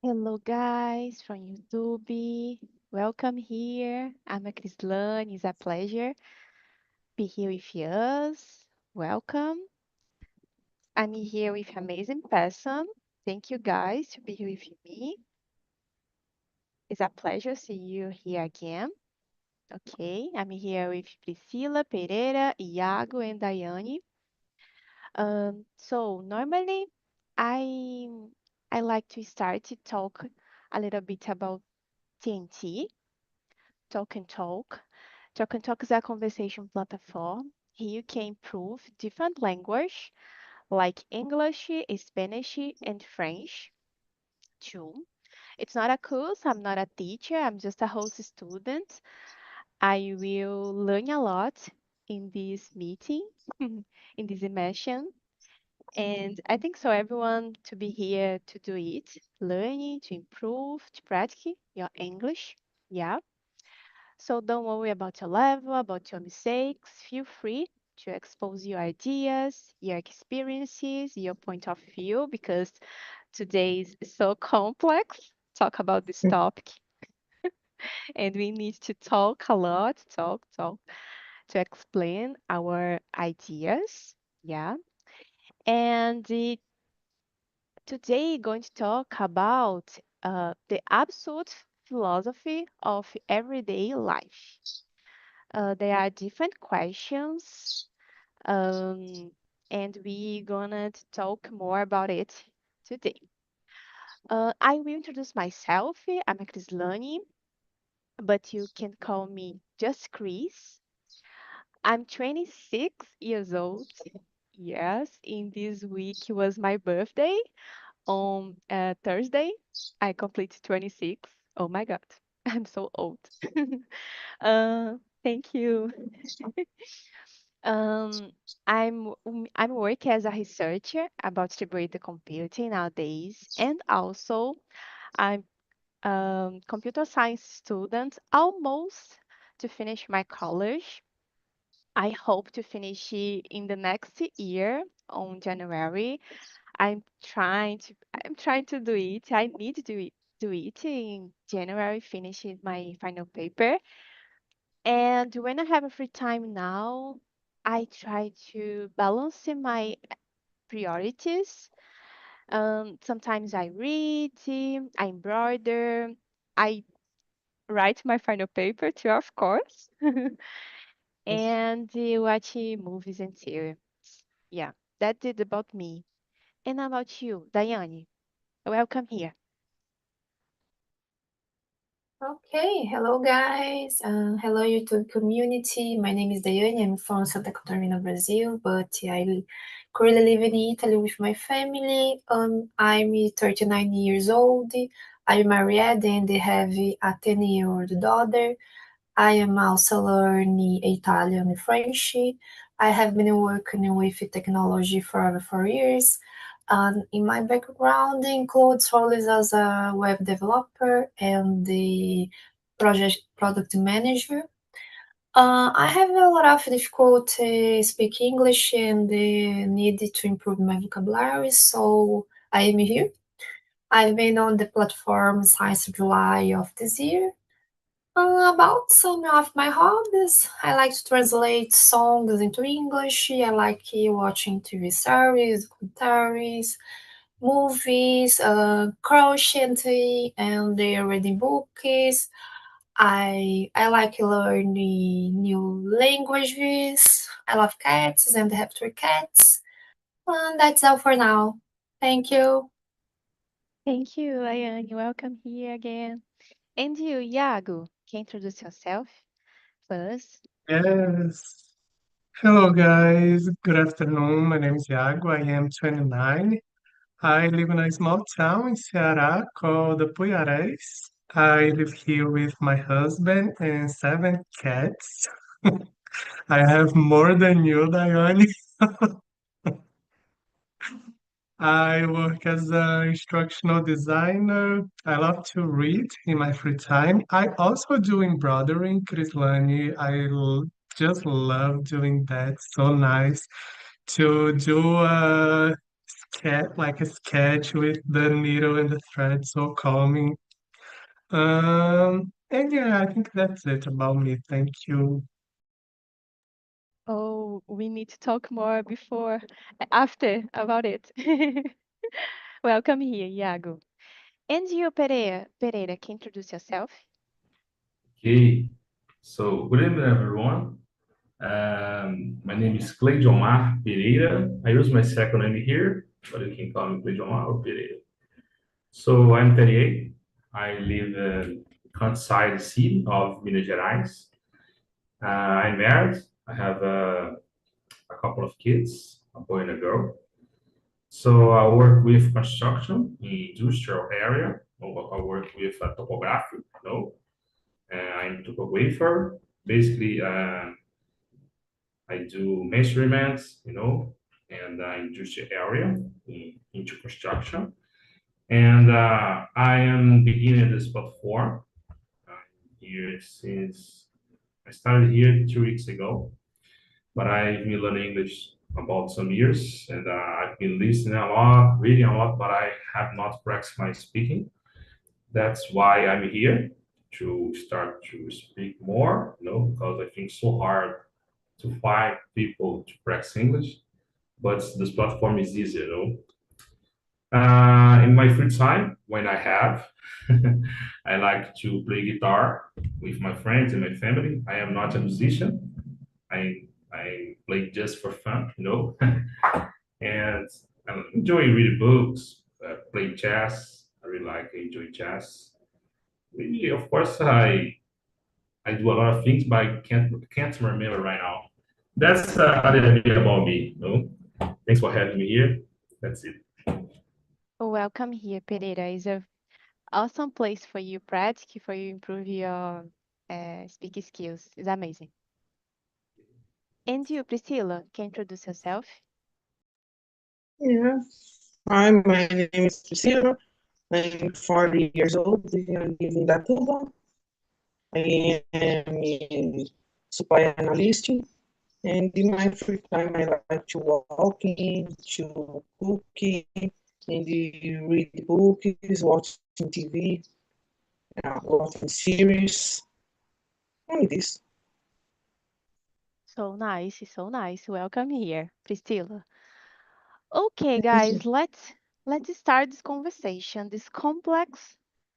Hello, guys from YouTube. Welcome here. I'm a Crislane. It's a pleasure be here with us. Welcome. I'm here with amazing person. Thank you, guys, to be here with me. It's a pleasure see you here again. Okay, I'm here with Priscila, Pereira, Iago, and Daiane. So normally I I like to start to talk a little bit about TNT. Talk and Talk. Talk and Talk is a conversation platform. Here you can improve different language like English, Spanish, and French too. It's not a course. I'm not a teacher. I'm just a host student. I will learn a lot in this meeting, in this immersion. And I think so everyone to be here to do it, learning, to improve, to practice your English. Yeah. So don't worry about your level, about your mistakes. Feel free to expose your ideas, your experiences, your point of view, because today is so complex. Talk about this topic, and we need to talk a lot, talk to explain our ideas. Yeah, and today going to talk about the absolute philosophy of everyday life. There are different questions, um, and we gonna talk more about it today. I will introduce myself. I'm a Crislane, but you can call me just Chris. I'm 26 years old. Yes, in this week was my birthday on Thursday. I completed 26. Oh my God, I'm so old. uh, Thank you. Um, I'm working as a researcher about distributed computing nowadays, and also I'm computer science student, almost to finish my college. I hope to finish it in the next year on January. I'm trying to do it. I need to do it in January, finishing my final paper. And when I have a free time now, I try to balance my priorities. Sometimes I read, I embroider, I write my final paper too, of course, and watch movies and series. Yeah, that did about me. And about you, Daiane? Welcome here. Okay, hello guys. Hello YouTube community. My name is Daiane. I'm from Santa Catarina, Brazil, but I currently live in Italy with my family. I'm 39 years old. I'm married and have a 10-year-old daughter. I am also learning Italian and French. I have been working with technology for over 4 years. In my background includes roles as a web developer and the project product manager. I have a lot of difficulty speak English and need to improve my vocabulary, so I am here. I've been on the platform since July of this year. About some of my hobbies, I like to translate songs into English. I like watching TV series, documentaries, movies, crocheting, and reading books. I like learning new languages. I love cats and have three cats. And that's all for now. Thank you. Thank you, Daiane. Welcome here again. And you, Iago, can you introduce yourself first? Yes. Hello, guys. Good afternoon. My name is Iago. I am 29. I live in a small town in Ceará called Puiarés. I live here with my husband and seven cats. I have more than you, Diane. I work as an instructional designer. I love to read in my free time. I also do embroidering, Krislani. Just love doing that. So nice to do. like a sketch with the needle and the thread so calming. And yeah, I think that's it about me. Thank you. Oh, we need to talk more after about it. Welcome here, Iago. And you, Pereira, can you introduce yourself? Okay, so good evening, everyone. My name is Cleidionmar Pereira. I use my second name here, but you can call me Cleidionmar or Pereira. So I'm 38. I live in countryside city of Minas Gerais. I'm married. I have a couple of kids, a boy and a girl. So I work with construction in industrial area. I work with topography, I'm topographer. Basically, I do measurements, and industrial area into construction. And I am beginning this platform here since I started here 2 weeks ago, but I've been learning English about some years, and I've been listening a lot, reading a lot, but I have not practiced my speaking. That's why I'm here to start to speak more, because I think it's so hard to find people to practice English, but this platform is easier. In my free time, when I have, I like to play guitar with my friends and my family. I am not a musician. I play just for fun. And I enjoy reading books, play chess. I really enjoy chess. Really, of course, I do a lot of things, but I can't remember right now. That's a little bit about me. Thanks for having me here. That's it. Welcome here, Pereira. It's a awesome place for you practice, for you improve your speaking skills. It's amazing. And you, Priscilla, can you introduce yourself? Yeah. Hi, my name is Priscilla. I'm 40 years old. I live in Datuba. I am a supply analyst, and in my free time, I like to walking, to cooking, and read books, watching TV, watching series, only this. So nice, so nice. Welcome here, Priscilla. Okay, Thank you. guys, let's start this conversation, this complex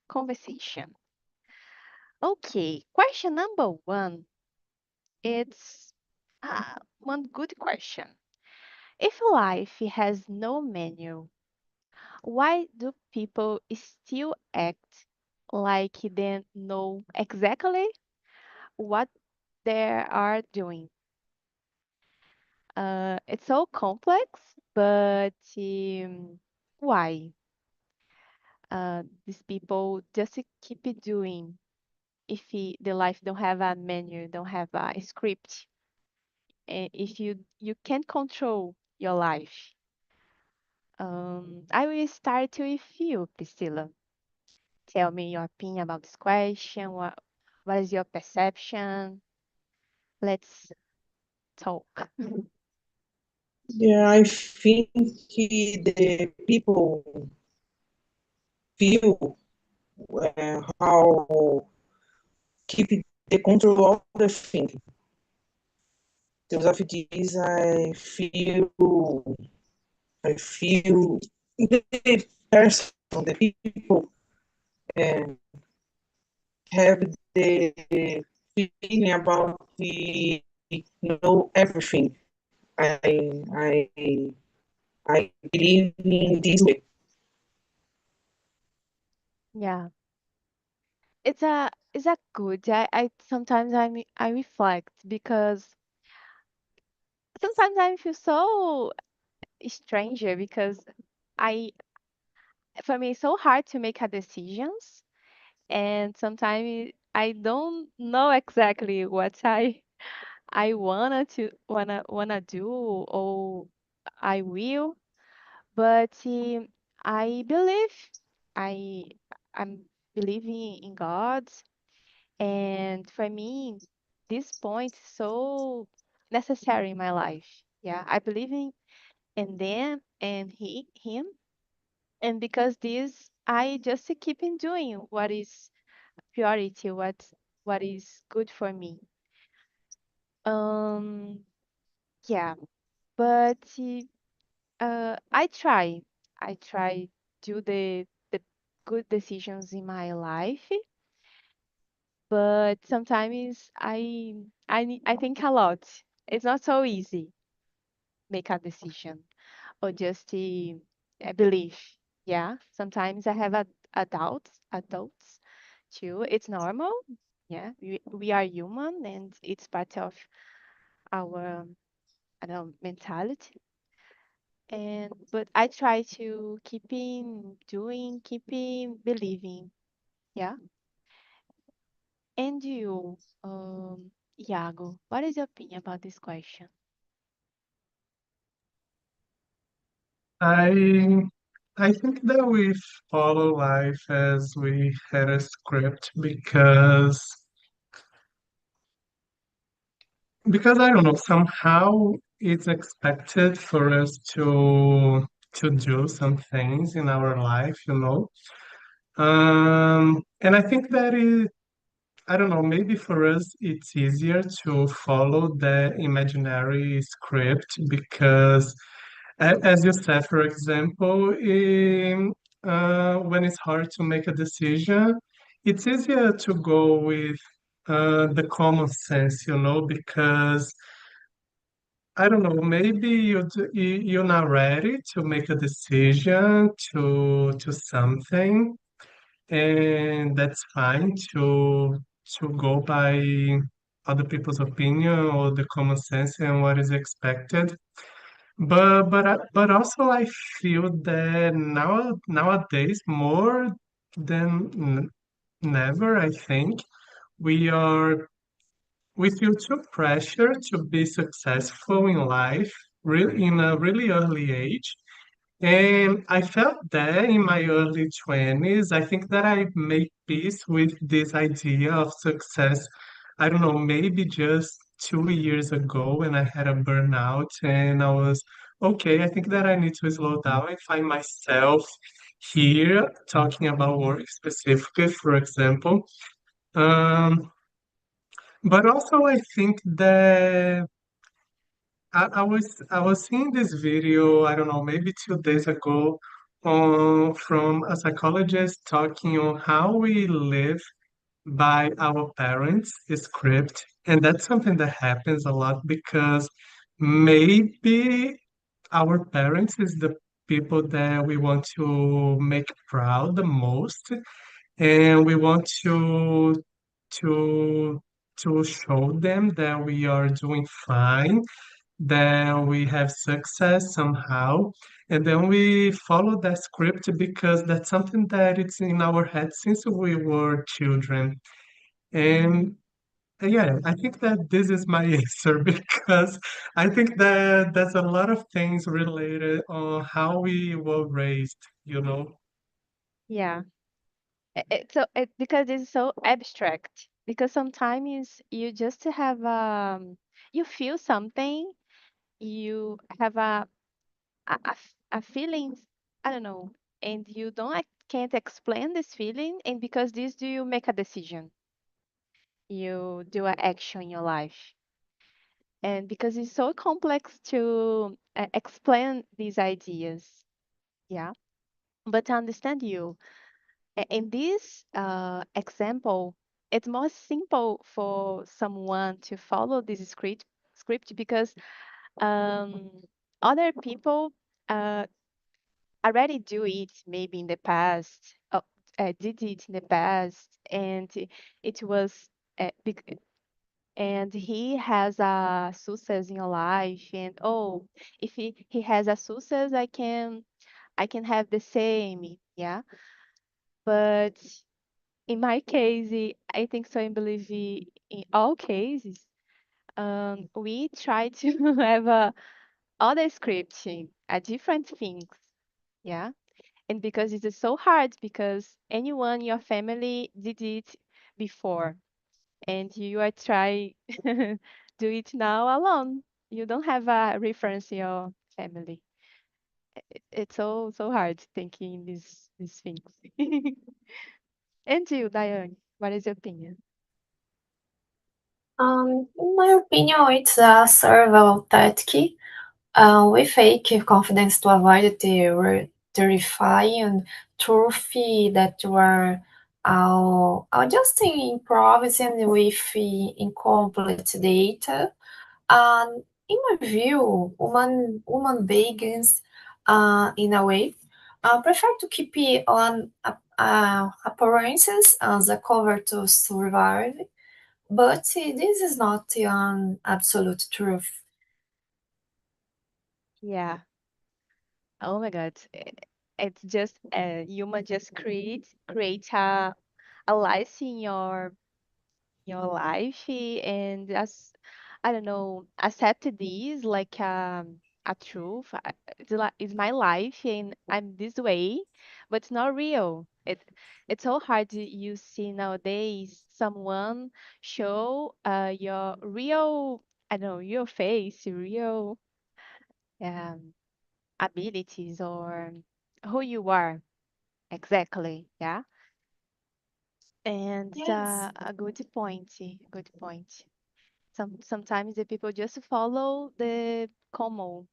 conversation. Okay, question number one. It's one good question. If life has no menu, why do people still act like they know exactly what they are doing? It's so complex, but why? These people just keep it doing if the life don't have a menu, don't have a script, if you can't control your life. I will start with you, Priscilla. Tell me your opinion about this question. What is your perception? Let's talk. Yeah, I think the people feel how keep the control of the thing. Because of this, I feel the person, the people, um, have the feeling about the know everything. I I believe in this way. Yeah, it's a good. I sometimes I reflect because sometimes I feel so stranger because I for me it's so hard to make a decisions, and sometimes I don't know exactly what I wanna do or I will, but I believe I I'm believing in God, and for me this point is so necessary in my life. Yeah, I believe and them and him. And because this, I just keep in doing what is priority, what is good for me. Um, yeah, but I try do the good decisions in my life, but sometimes I think a lot. It's not so easy make a decision or just believe. Yeah, sometimes I have adults too. It's normal. Yeah, we are human and it's part of our I don't know, mentality. And but I try to keeping doing, keeping believing. Yeah. And you, Iago, what is your opinion about this question? I I think that we follow life as we had a script because I don't know, somehow it's expected for us to do some things in our life, you know. And I think that I don't know, maybe for us it's easier to follow the imaginary script because, as you said, for example, when it's hard to make a decision, it's easier to go with the common sense, you know, because I don't know, maybe you're not ready to make a decision to something, and that's fine to go by other people's opinion or the common sense and what is expected. But also I feel that nowadays more than never, I think we are we feel too pressure to be successful in life really in a really early age. And I felt that in my early 20s. I think that I made peace with this idea of success. I don't know, maybe just 2 years ago when I had a burnout and I was, okay, I think that I need to slow down and find myself here talking about work specifically, for example. Um, but also I think that I was seeing this video, I don't know, maybe 2 days ago, from a psychologist talking on how we live by our parents' script, and that's something that happens a lot because maybe our parents is the people that we want to make proud the most, and we want to to show them that we are doing fine, then we have success somehow, and then we follow that script because that's something that it's in our head since we were children. And yeah, I think that this is my answer because I think that there's a lot of things related on how we were raised, you know. Yeah. Because it's so abstract. Because sometimes you just have you feel something, you have a feeling, I don't know, and you don't can't explain this feeling, and because this do you make a decision, you do an action in your life, and because it's so complex to explain these ideas, yeah. But to understand you, in this example, it's more simple for someone to follow this script because um, other people uh, already do it maybe in the past, did it in the past, and it was big, and he has a success in your life, and oh, if he has a success, I can have the same, yeah. But in my case, I think so. I believe in all cases, we try to have a other scripting, a different things, yeah. And because it is so hard, because anyone in your family did it before, and you are trying do it now alone. You don't have a reference in your family. It's so hard thinking these things. And you, Diane, what is your opinion? In my opinion, it's a survival tactic. We fake confidence to avoid the terrifying truth that you are just improvising with incomplete data. In my view, woman beings, in a way, prefer to keep it on appearances as a cover to survive, but this is not an absolute truth. Yeah. Oh my God. It's just human just create a life in your life and as I don't know, accept this like a truth. It's my life and I'm this way, but it's not real. It's so hard you see nowadays someone show your real I don't know your face, your real um abilities or who you are exactly. Yeah. And Yes, a good point. Sometimes the people just follow the common,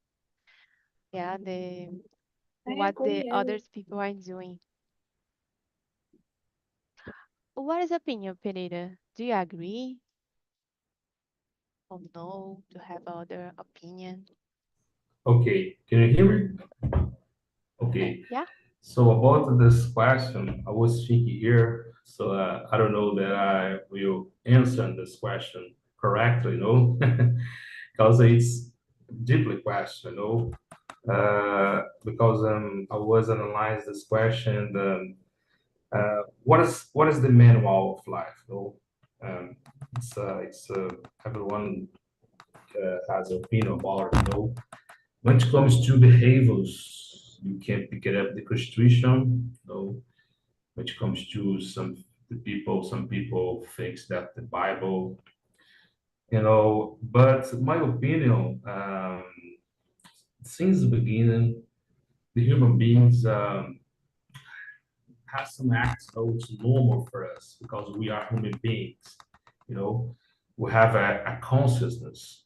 yeah, the I what the agree. others people are doing. What is opinion, Pereira? Do you agree or no to have other opinion? Okay, can you hear me? Okay. Yeah, So about this question, I was thinking here, so I don't know that I will answer this question correctly, because it's deeply question, because I was analyzing this question, what is the manual of life, it's everyone has an opinion about it, When it comes to behaviors, you can pick it up the Constitution, when it comes to some people thinks that the Bible, but my opinion, since the beginning, the human beings have some acts that it's normal for us because we are human beings, you know, we have a consciousness,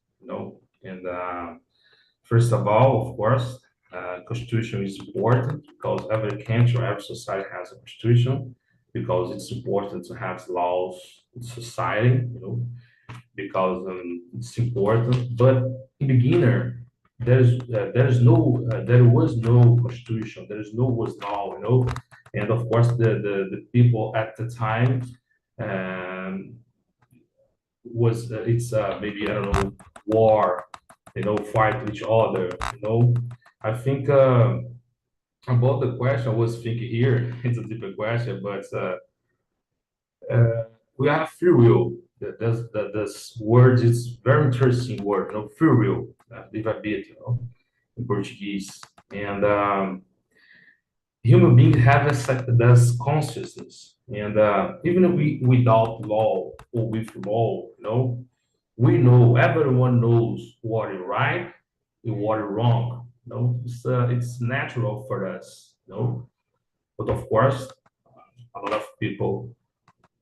and first of all, of course, constitution is important because every country, every society has a constitution because it's important to have laws in society, because it's important. But in beginner, there was no constitution, was law, and of course the people at the time um, was it's maybe I don't know war, fight each other, I think about the question I was thinking here, it's a different question, but we have free will. This word is very interesting word, free will, livability, in Portuguese. And human beings have this consciousness. And even if without law or with law, we know, everyone knows what is right and what is wrong. It's natural for us, But of course, a lot of people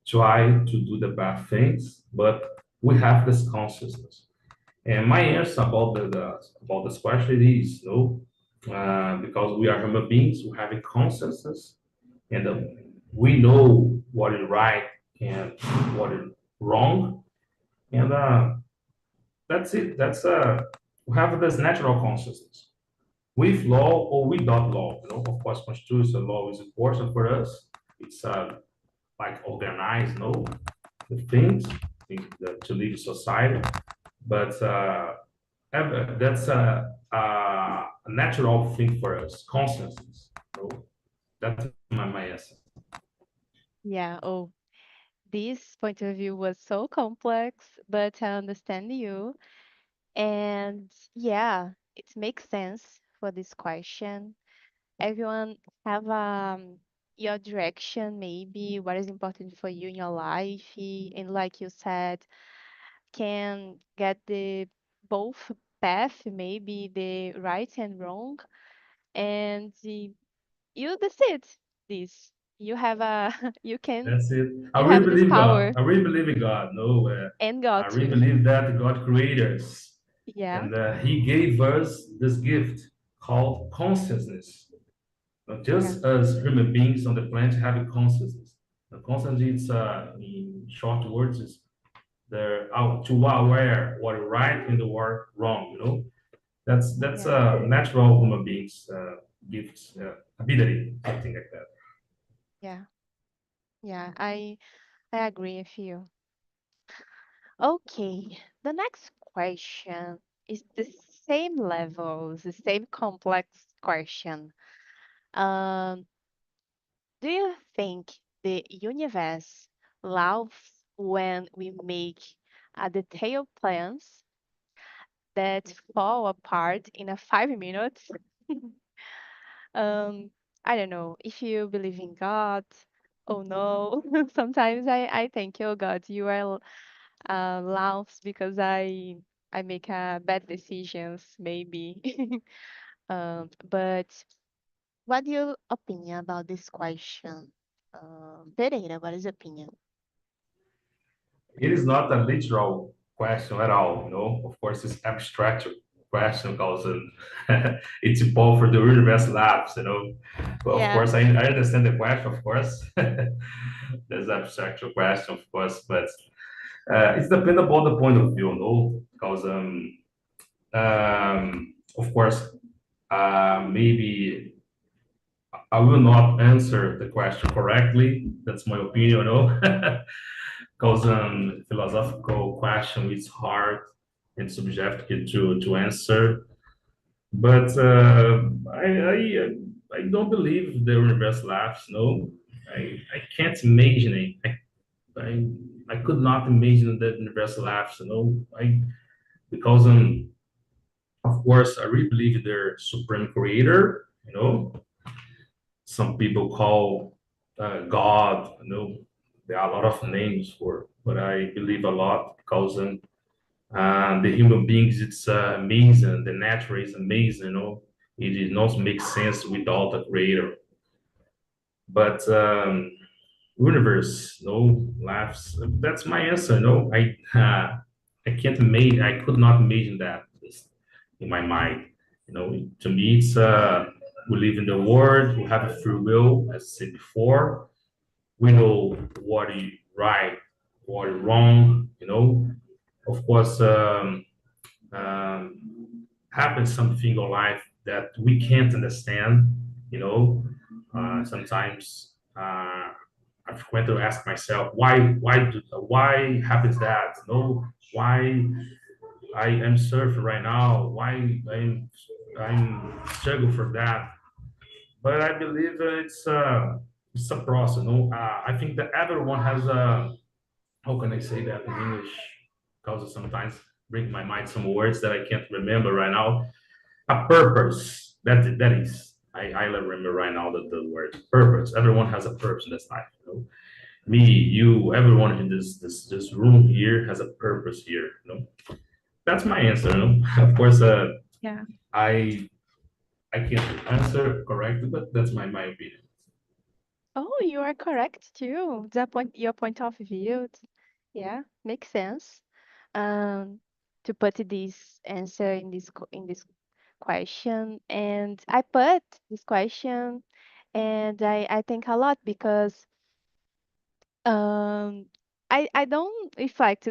try to do the bad things, but we have this consciousness. And my answer about about this question is no, because we are human beings, we have a consciousness, and we know what is right and what is wrong, and that's it. We have this natural consciousness with law or without law. Of course, constitutional law is important for us. It's like organize, the things to live in society. But that's a natural thing for us, consciousness. That's my answer. yeah. Oh, this point of view was so complex, but I understand you. And yeah, it makes sense for this question. Everyone have your direction, maybe what is important for you in your life, and like you said, can get the both path, maybe the right and wrong. and you decide this. You have a you can That's it. I you really have this believe power God. I really believe in God. No, and I God really too. believe that God created us, Yeah, and He gave us this gift called consciousness. Not yeah, just as human beings on the planet have a consciousness. The consciousness, is, in short words, is the to aware what is right and what wrong. That's yeah, natural human beings gifts, ability, something like that. yeah, yeah. I agree with you. Okay, the next question is the same levels, the same complex question. Um, do you think the universe loves when we make a detailed plans that fall apart in a 5 minutes? Um, I don't know if you believe in God. Oh no, sometimes I think, oh God, you are laughs because I make bad decisions maybe. But what your opinion about this question? Pereira, what is your opinion? It is not a literal question at all. Of course, it's abstract question because it's involved for the universe labs. But of Yeah, course, I understand the question. Of course, there's abstract question, of course, but it's depend upon the point of view. Because of course, maybe I will not answer the question correctly. That's my opinion. Because philosophical question is hard and subjective to answer. But I don't believe the universe laughs. No, I can't imagine it. I, I could not imagine that the universe laughs. Because of course I really believe they're supreme creator. Some people call God. There are a lot of names for, but I believe a lot because the human beings, it's amazing. The nature is amazing. It does not make sense without a creator. But universe, no laughs. That's my answer. No, I can't imagine. I could not imagine that just in my mind. To me, it's we live in the world. We have a free will, as I said before. We know what is right, what is wrong. Of course. Happens something in life that we can't understand. Sometimes I frequently ask myself why happens that. Why I am surfing right now, why I'm struggling for that. But I believe it's a process. I think that everyone has a, how can I say that in English, because sometimes bring my mind some words that I can't remember right now. A purpose. That is. I remember right now the word purpose. Everyone has a purpose in this life. Me, you, everyone in this room here has a purpose here. That's my answer. Of course, yeah. I I can't answer correctly, but that's my opinion. Oh, you are correct too. Your point of view, yeah, makes sense. Um, to put this answer in this question, and I put this question, and I think a lot because um I don't reflect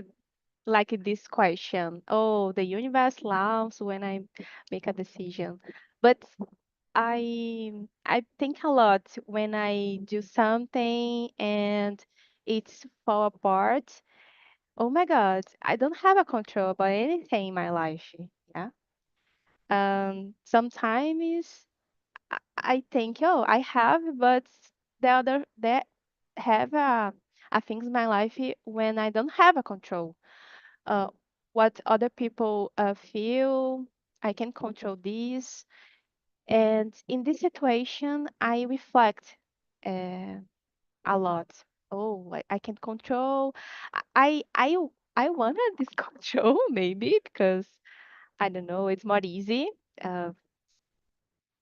like this question. Oh, the universe loves when I make a decision, but I think a lot when I do something and it's fall apart. Oh my God, I don't have a control about anything in my life. Yeah. Sometimes I think, oh, I have, but there have a things in my life when I don't have a control. Uh, what other people feel, I can control this. And in this situation, I reflect uh, a lot. Oh, I can control. I I I wanted this control maybe because I don't know, it's more easy. Uh,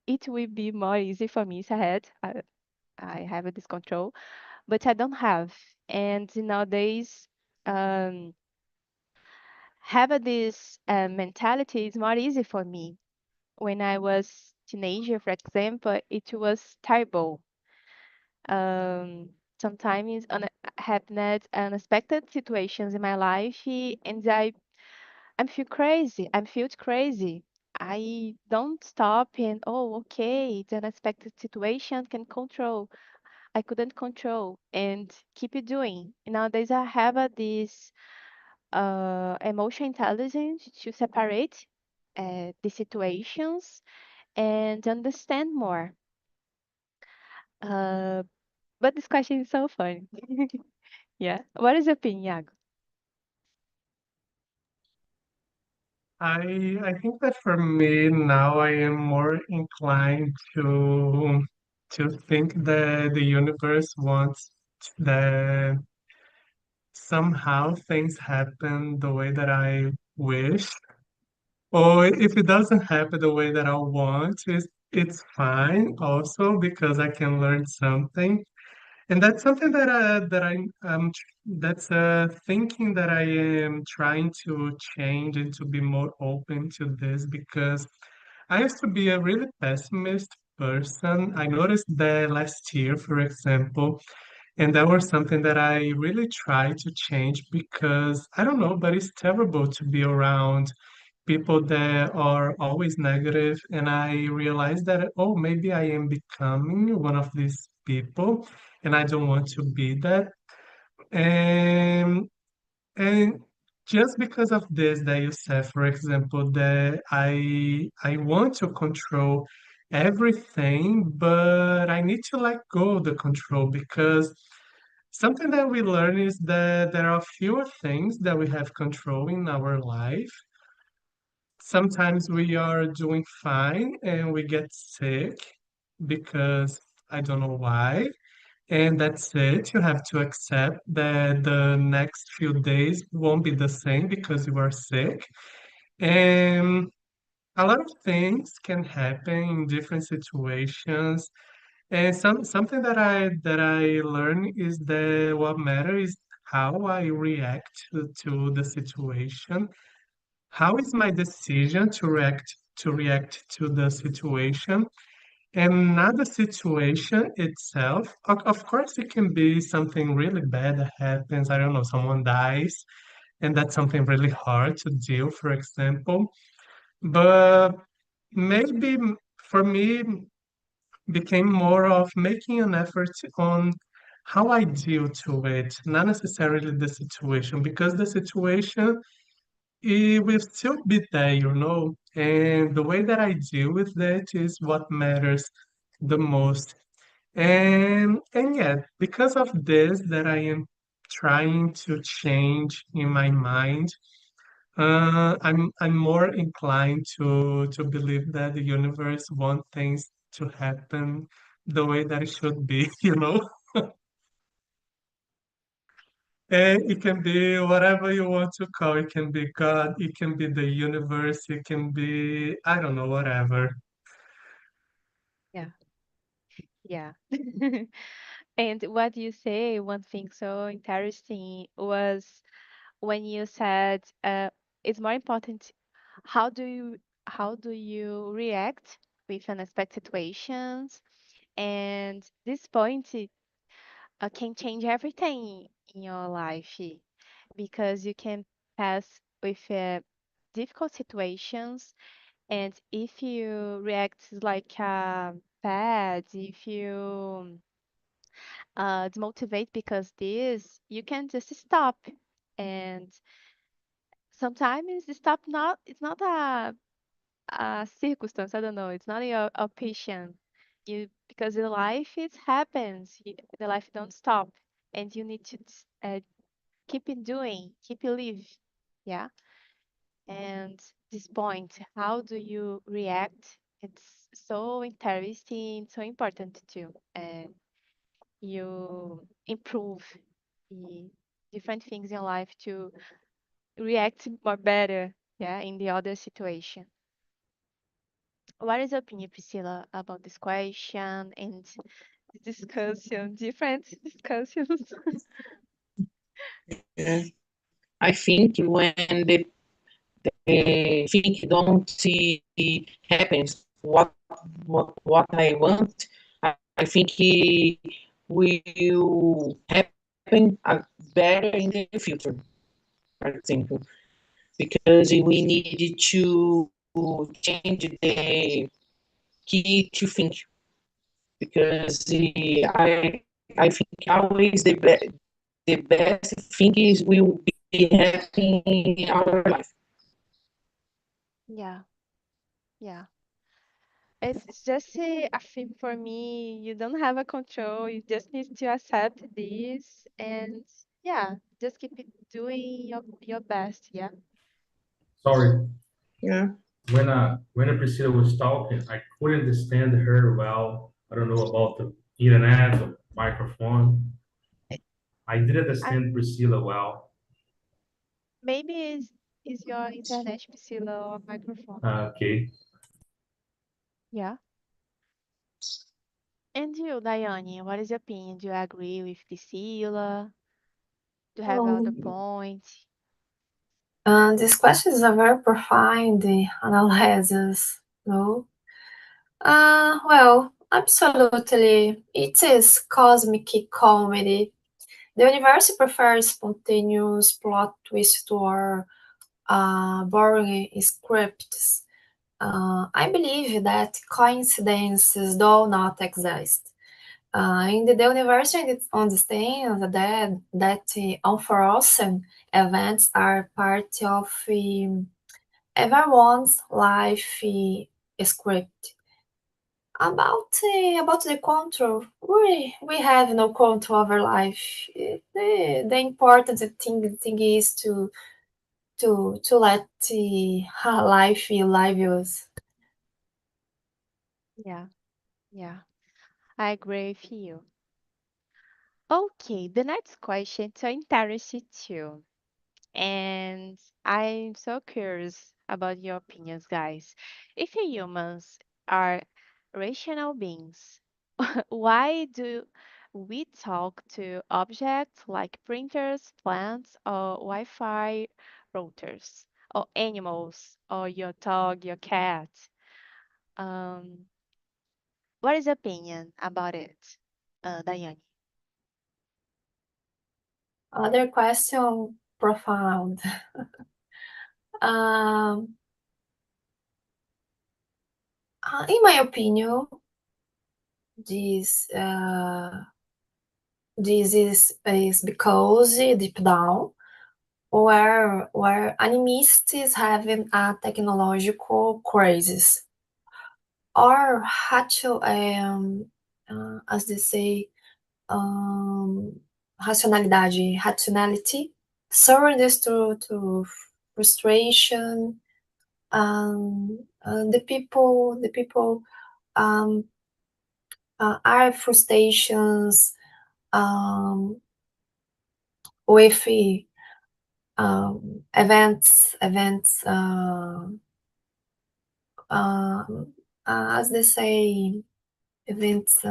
it will be more easy for me ahead. I have this control, but I don't have. And nowadays, um, have this mentality is more easy for me. When I was teenager, for example, it was terrible. Um, Sometimes happened unexpected situations in my life, and I feel crazy. I felt crazy. I don't stop and oh, okay, it's an unexpected situation can control. I couldn't control and keep it doing. Nowadays, I have this emotional intelligence to separate the situations and understand more. Uh, but this question is so fun. Yeah. What is your opinion, Iago? I think that for me now I am more inclined to think that the universe wants that somehow things happen the way that I wish. Or if it doesn't happen the way that I want, it's fine also because I can learn something. And that's something that's a thinking that I am trying to change and to be more open to this because I used to be a really pessimist person. I noticed that last year, for example, and that was something that I really tried to change because I don't know, but it's terrible to be around people that are always negative, and I realized that, oh, maybe I am becoming one of these people, and I don't want to be that. And just because of this that you said, for example, that I want to control everything, but I need to let go of the control because something that we learn is that there are fewer things that we have control in our life. Sometimes we are doing fine and we get sick because I don't know why. And that's it. You have to accept that the next few days won't be the same because you are sick. And a lot of things can happen in different situations. And something that I learned is that what matters is how I react to the situation. How is my decision to react to the situation and not the situation itself? Of course, it can be something really bad that happens. I don't know, someone dies, and that's something really hard to deal, for example. But maybe for me, became more of making an effort on how I deal to it, not necessarily the situation, because the situation it will still be there, and the way that I deal with that is what matters the most. And yeah, because of this that I am trying to change in my mind, I'm more inclined to believe that the universe wants things to happen the way that it should be, you know? And it can be whatever you want to call. It can be God, it can be the universe, it can be, I don't know, whatever. Yeah. Yeah. And what you say, one thing so interesting was when you said it's more important how do you how do you react with unexpected situations, and this point can change everything in your life because you can pass with difficult situations, and if you react like bad, if you demotivate because this, you can just stop. And sometimes the stop not it's not a circumstance. I don't know. It's not a patient. You because the life it happens. The life don't stop, and you need to keep it doing, keep it live. Yeah. And this point, how do you react? It's so interesting, so important too. And you improve the different things in life to react more better, yeah, in the other situation. What is your opinion, Priscilla, about this question and this discussion, different discussions? Yeah. I think when the thing don't see happens what I want, I think it will happen better in the future, for example, because we need to change the key to think, because I think always the best thing is will be happening in our life. Yeah, yeah. It's just a thing for me. You don't have a control. You just need to accept this and yeah, just keep it doing your best. Yeah. Sorry, Yeah. when Priscilla was talking, I couldn't understand her well. I don't know about the internet or microphone. I didn't I understand Priscilla well. maybe is your internet, Priscilla, or microphone. Okay. Yeah. And you, Daiane, what is your opinion? Do you agree with Priscilla? Do you have other Um, points? this question is a very profound analysis, no? Well, absolutely. It is cosmic comedy. The universe prefers spontaneous plot twists or boring scripts. I believe that coincidences do not exist. In the universe, I understand that unforeseen events are part of everyone's life script. About the control, we have no control over life. The important thing is to let life live us. Yeah, yeah. I agree with you. Okay, the next question is so interesting too. And I'm so curious about your opinions, guys. If humans are rational beings, why do we talk to objects like printers, plants, or Wi-Fi routers, or animals, or your dog, your cat? Um, what is your opinion about it, Diane? Other question, profound. Um, in my opinion, this this is because deep down, where animists having a technological crisis, or as they say, um, rationality, surrenders to frustration. The people um, are frustrations with events as they say, events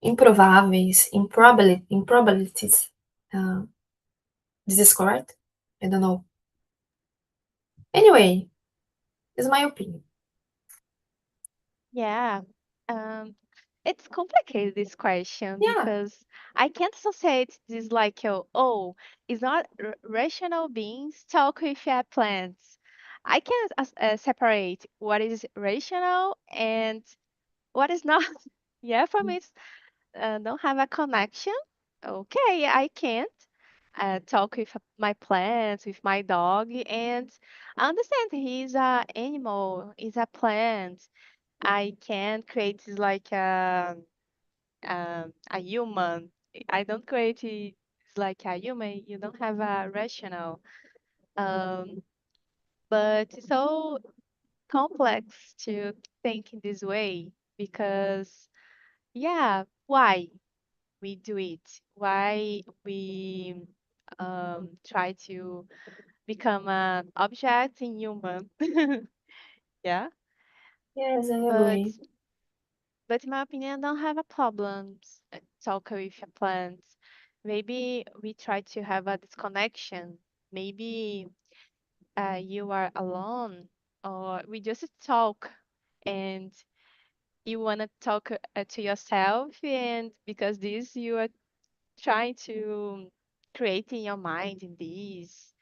improváveis, improbabilities. Uh, this is correct? I don't know. Anyway, this is my opinion. Yeah, um, it's complicated this question Yeah, because I can't associate this like oh, it's not rational beings talk with plants. I can't separate what is rational and what is not. Yeah, for me, it's don't have a connection. Okay, I can't talk with my plants, with my dog, and I understand he's a animal, he's a plant. I can create like a human. I don't create it like a human. You don't have a rational. Um, but it's so complex to think in this way because, yeah, why we do it? Why we try to become an object in human. Yeah, Yes, I but agree. in my opinion, I don't have a problem talk with your plants. Maybe we try to have a disconnection. Maybe you are alone, or we just talk, and you want to talk to yourself, and because this you are trying to create in your mind in this,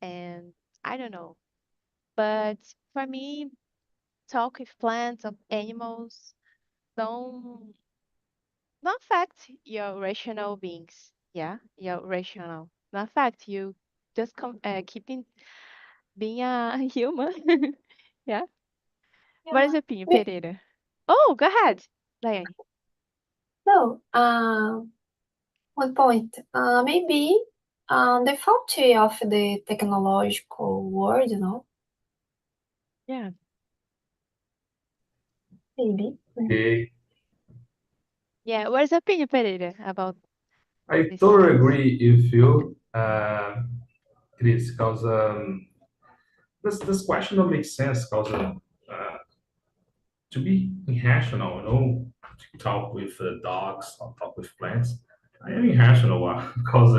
and I don't know. But for me, talk with plants or animals don't don't affect your rational beings. Yeah, your rational. Not affect you. Just keeping being a human. Yeah. What is Yeah. your opinion, Pereira? Oh, go ahead, Diane. No, one point. Maybe the faulty of the technological world, Yeah. maybe. Okay, Yeah. What is your opinion, Pereira, about I this totally case? agree with you, Chris, because this question don't make sense because to be irrational, to talk with dogs or talk with plants. I am irrational because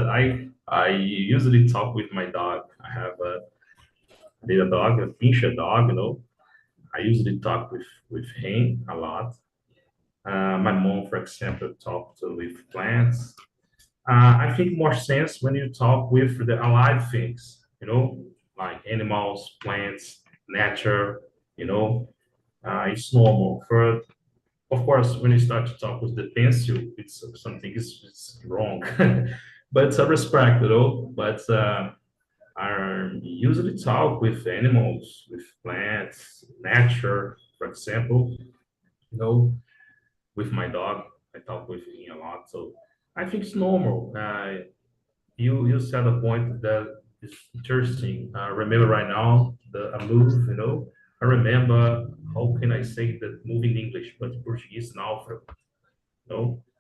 I usually talk with my dog. I have a little dog, a pincher dog. I usually talk with him a lot. My mom, for example, talked with plants. I think more sense when you talk with the alive things, like animals, plants, nature. You know, it's normal. For of course, when you start to talk with the pencil, it's something is wrong. But it's a respect, But I usually talk with animals, with plants, nature, for example. You know, with my dog, I talk with him a lot. So I think it's normal. You said a point that is interesting. Remember right now a move. I remember how can I say that move in English, but in Portuguese now.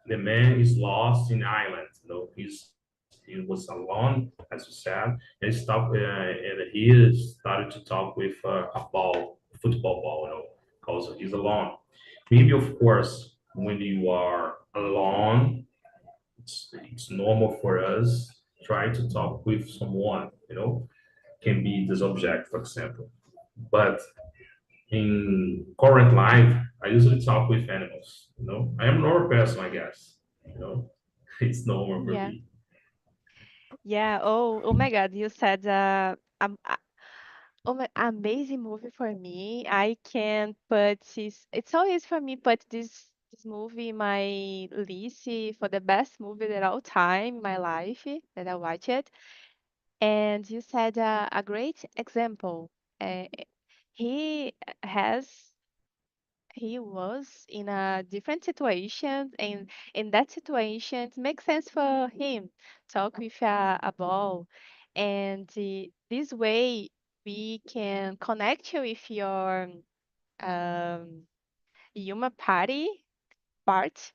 The man is lost in island. He was alone, as you said, and he started to talk with a ball, football ball, because he's alone. Maybe, of course, when you are alone, it's normal for us try to talk with someone. Can be this object, for example. But in current life, I usually talk with animals. I am a normal person, I guess. You know, it's normal for Yeah. me. Yeah. Oh my God. You said oh my amazing movie for me. I can put this. It's always for me put this movie in my list for the best movie of all time in my life that I watch it. And you said a great example. Uh, he has he was in a different situation, and in that situation it makes sense for him talk with a ball, and this way we can connect you with your um, human party part.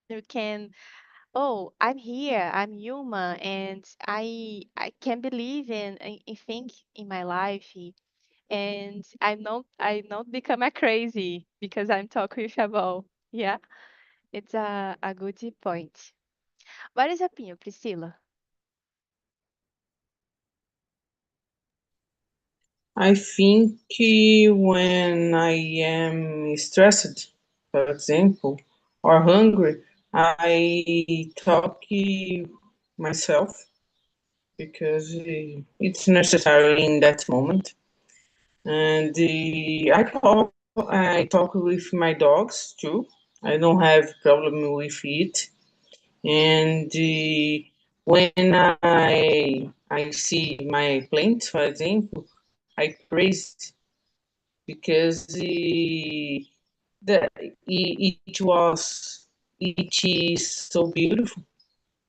You can, oh, I'm here, I'm human, and I can believe in think in my life, and I not become a crazy because I'm talking with a ball. Yeah, it's a good point. What is your opinion, Priscilla? I think when I am stressed, for example, or hungry, I talk myself because it's necessary in that moment. And I talk with my dogs too. I don't have problem with it. And when I see my plants, for example, I praise because it is so beautiful.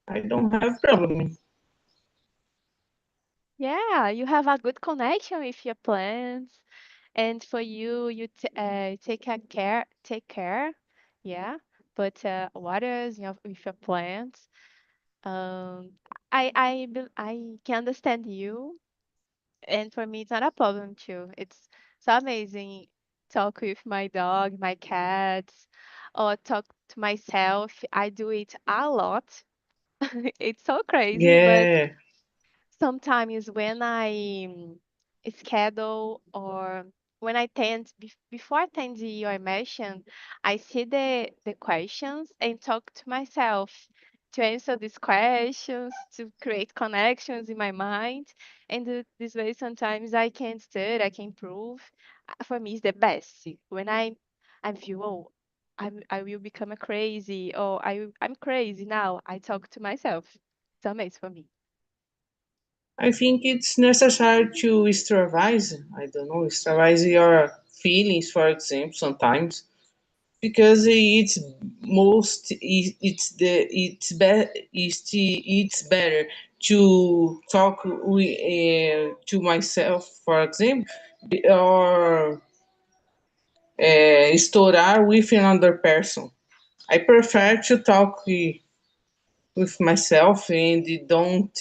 I don't have problem. Yeah, you have a good connection with your plants, and for you, you take care. Yeah, but waters with your plants. Um, I can understand you. And for me, it's not a problem too. It's so amazing. Talk with my dog, my cats, or talk to myself. I do it a lot. It's so crazy, but Yeah, sometimes when I schedule or when I tend before I attend your immersion, I see the questions and talk to myself to answer these questions, to create connections in my mind. And this way, sometimes I can study, I can improve. For me, it's the best when I feel, oh, I will become a crazy, or I'm crazy now. I talk to myself. It's amazing for me. I think it's necessary to extravise. I don't know, extravise your feelings, for example, sometimes because it's better to talk to myself, for example, or estourar with another person. I prefer to talk with myself and don't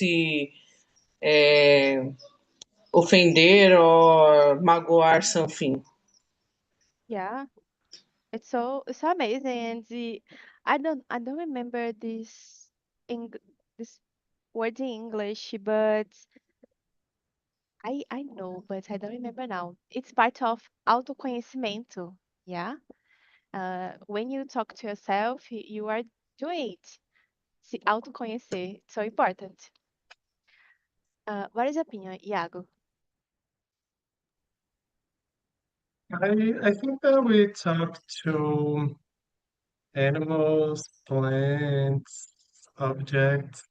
ofender or magoar something. Yeah. It's so amazing, and I don't remember this word in English, but I know, but I don't remember now. It's part of autoconhecimento. Yeah. When you talk to yourself, you are doing it. Se autoconhecer. It's so important. What is your opinion, Iago? I think that we talk to animals, plants, objects.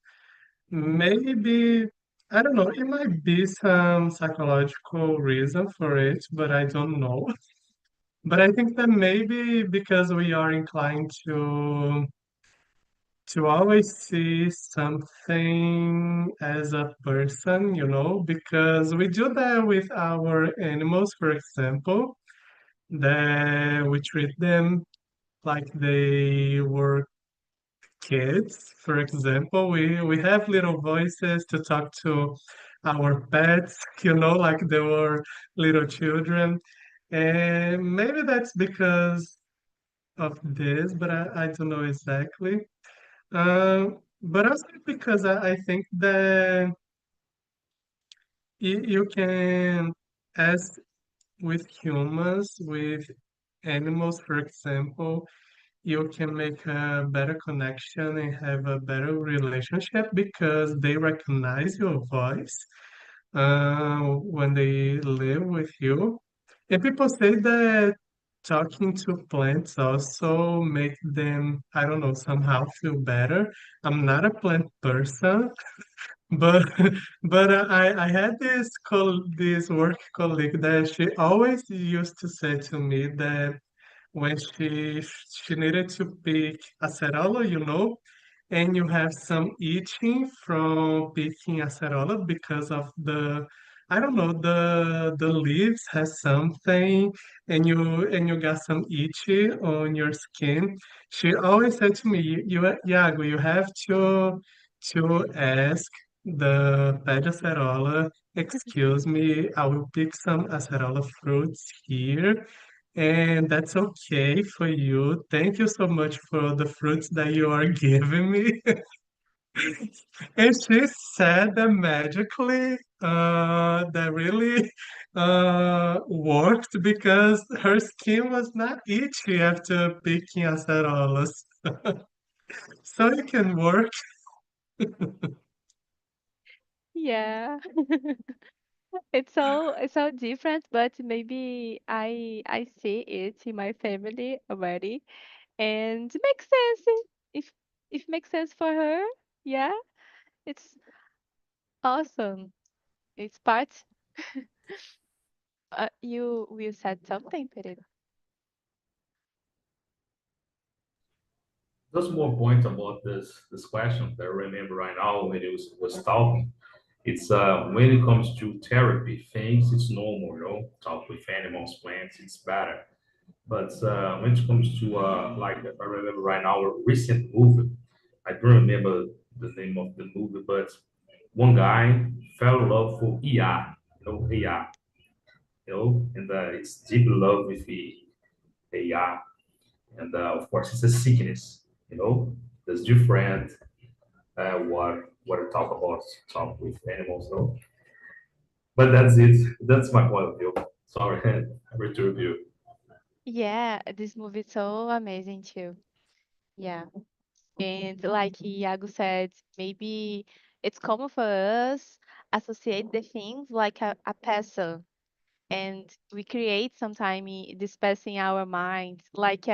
Maybe, I don't know, it might be some psychological reason for it, but I don't know. But I think that maybe because we are inclined to always see something as a person, because we do that with our animals, for example, that we treat them like they were kids. For example, we have little voices to talk to our pets, like they were little children. And maybe that's because of this, but I don't know exactly. But also because I think that you can, as with humans, with animals, for example, you can make a better connection and have a better relationship because they recognize your voice when they live with you. And people say that talking to plants also make them, I don't know, somehow feel better. I'm not a plant person, but I had this work colleague that she always used to say to me that when she needed to pick acerola, and you have some itching from picking acerola because of I don't know, the leaves has something, and you got some itchy on your skin. She always said to me, Iago, you have to ask the pet acerola, excuse me, I will pick some acerola fruits here, and that's okay for you. Thank you so much for the fruits that you are giving me. And she said that magically, that really worked because her skin was not itchy after picking acerolas. So it can work. Yeah. It's so different, but maybe I see it in my family already, and it makes sense. If makes sense for her, yeah, it's awesome. It's part. You will said something, Pereira. Just more point about this question that I remember right now when it was talking. It's when it comes to therapy things, it's normal, talk with animals, plants, it's better. But when it comes to like I remember right now a recent movie, I don't remember the name of the movie, but one guy fell in love for ER. AI, and it's deep love with the AI, and of course it's a sickness, there's different what I talk with animals, but that's it. That's my point of view. Sorry, I return you. Yeah, this movie is so amazing too. Yeah. And like Iago said, maybe it's common for us associate the things like a person, and we create sometime this person in our minds, like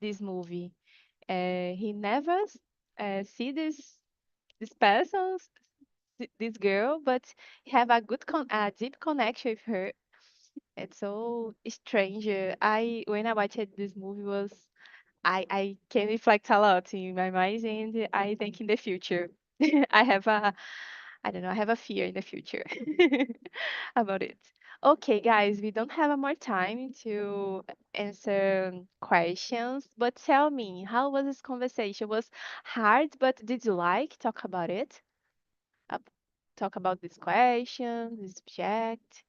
this movie. He never see this person, this girl, but he have a deep connection with her. It's so strange. When I watched this movie was I can reflect a lot in my mind, and I think in the future. I have a I don't know, I have a fear in the future about it. Okay, guys, we don't have more time to answer questions, but tell me, how was this conversation? Was hard, but did you like talk about it? Uh, Talk about this question, this subject?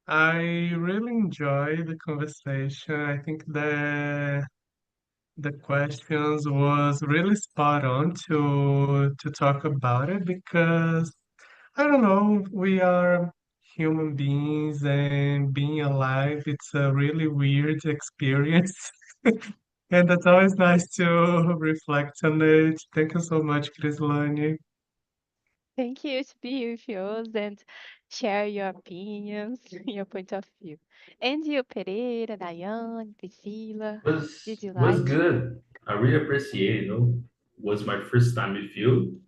I really enjoy the conversation. I think the questions was really spot on to talk about it because I don't know, we are human beings and being alive, it's a really weird experience. And it's always nice to reflect on it. Thank you so much, Crislane. Thank you to be here with us and share your opinions, your point of view. And you, Pereira, Daiane, Priscila, did you Was like? good. I really appreciate Was my first time with you.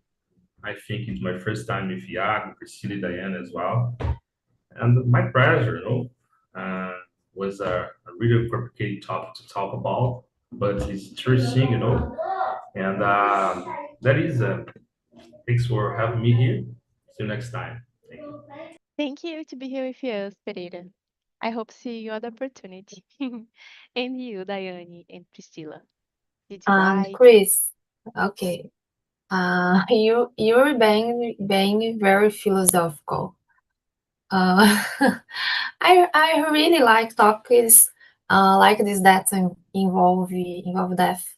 I think it's my first time with Iago, Priscilla, Diane as well. And my pleasure, was a really complicated topic to talk about, but it's interesting, And that is, thanks for having me here. See you next time. Thank you. Thank you to be here with us, Pereira. I hope see you other opportunity. And you, Daiane and Priscila, did you And like? Chris, okay. You're being very philosophical. Uh, I really like topics like this that involve death.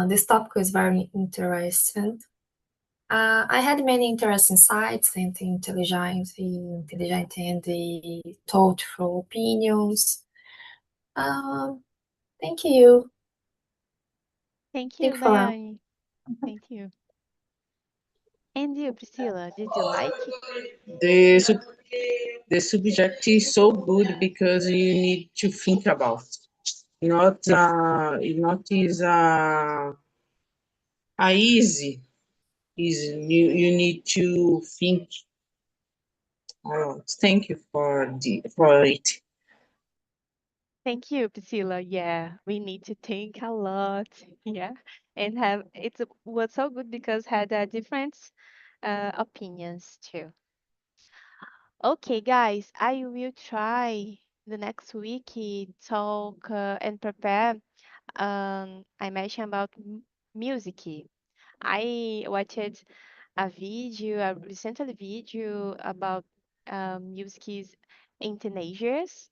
This topic is very interesting. I had many interesting insights and intelligent and the thoughtful opinions. Thank you. Thank Thank you, you for Daiane. Thank you. And you, Priscila, did you like? The sub- the subject is so good because you need to think about. Not is a easy. Is you need to think a lot. Thank you for it. Thank you, Priscilla. Yeah, we need to think a lot. Yeah, and have it's was so good because had different opinions too. Okay, guys, I will try the next week talk and prepare. I mentioned about music. I watched a recent video about music in teenagers,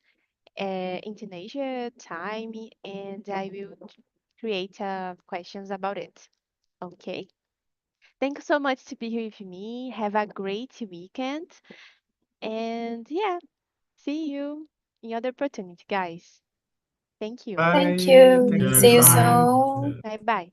in teenager time, and I will create questions about it. Okay. Thank you so much to be here with me. Have a great weekend. And yeah, see you in other opportunity, guys. Thank you. Thank Bye. you. Thank See you you, next See you everyone. time. soon. Bye bye.